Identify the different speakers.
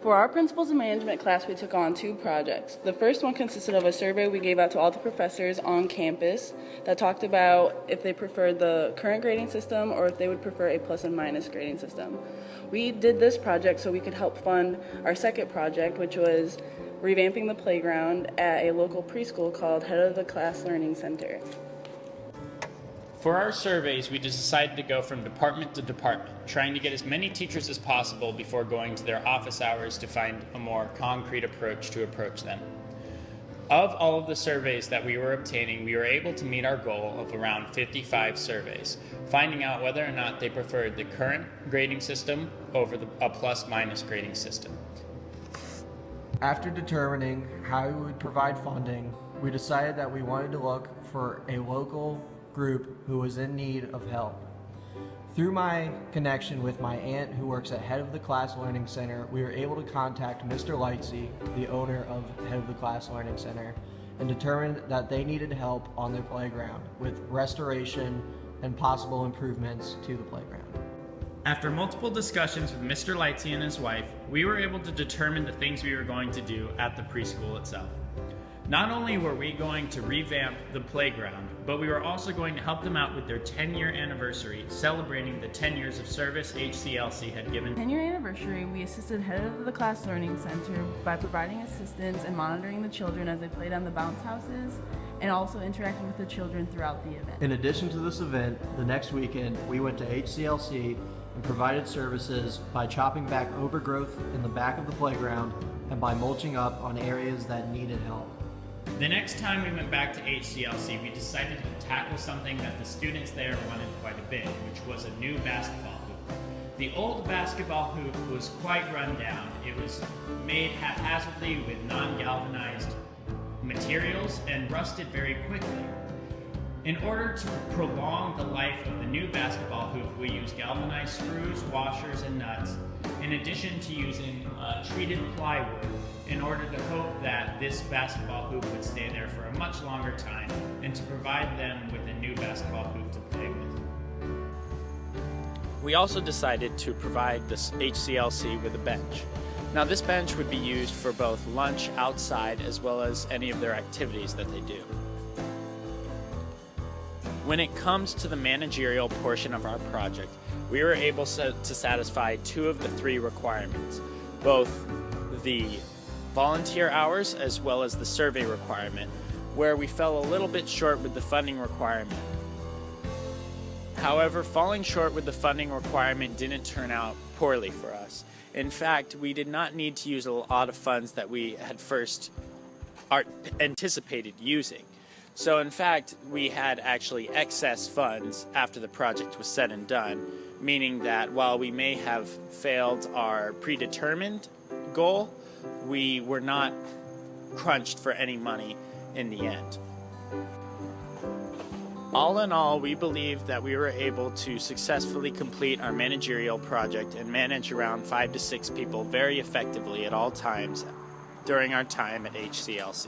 Speaker 1: For our Principles and Management class, we took on 2 projects. The first one consisted of a survey we gave out to all the professors on campus that talked about if they preferred the current grading system or if they would prefer a plus and minus grading system. We did this project so we could help fund our second project, which was revamping the playground at a local preschool called Head of the Class Learning Center.
Speaker 2: For our surveys, we decided to go from department to department, trying to get as many teachers as possible before going to their office hours to find a more concrete approach to approach them. Of all of the surveys that we were obtaining, we were able to meet our goal of around 55 surveys, finding out whether or not they preferred the current grading system over a plus-minus grading system.
Speaker 3: After determining how we would provide funding, we decided that we wanted to look for a local group who was in need of help. Through my connection with my aunt who works at Head of the Class Learning Center, we were able to contact Mr. Lightsey, the owner of Head of the Class Learning Center, and determined that they needed help on their playground with restoration and possible improvements to the playground.
Speaker 2: After multiple discussions with Mr. Lightsey and his wife, we were able to determine the things we were going to do at the preschool itself. Not only were we going to revamp the playground, but we were also going to help them out with their 10-year anniversary, celebrating the 10 years of service HCLC had given.
Speaker 1: 10-year anniversary, we assisted Head of the Class Learning Center by providing assistance and monitoring the children as they played on the bounce houses, and also interacting with the children throughout the event.
Speaker 3: In addition to this event, the next weekend we went to HCLC and provided services by chopping back overgrowth in the back of the playground and by mulching up on areas that needed help.
Speaker 2: The next time we went back to HCLC, we decided to tackle something that the students there wanted quite a bit, which was a new basketball hoop. The old basketball hoop was quite run down. It was made haphazardly with non-galvanized materials and rusted very quickly. In order to prolong the life of the new basketball hoop, we used galvanized screws, washers, and nuts, in addition to using treated plywood in order to hope that this basketball hoop would stay there for a much longer time and to provide them with a new basketball hoop to play with. We also decided to provide this HCLC with a bench. Now this bench would be used for both lunch outside as well as any of their activities that they do. When it comes to the managerial portion of our project, we were able to satisfy 2 of the 3 requirements, both the volunteer hours as well as the survey requirement, where we fell a little bit short with the funding requirement. However, falling short with the funding requirement didn't turn out poorly for us. In fact, we did not need to use a lot of funds that we had first anticipated using. So in fact, we had actually excess funds after the project was said and done, meaning that while we may have failed our predetermined goal, we were not crunched for any money in the end. All in all, we believe that we were able to successfully complete our managerial project and manage around 5 to 6 people very effectively at all times during our time at HCLC.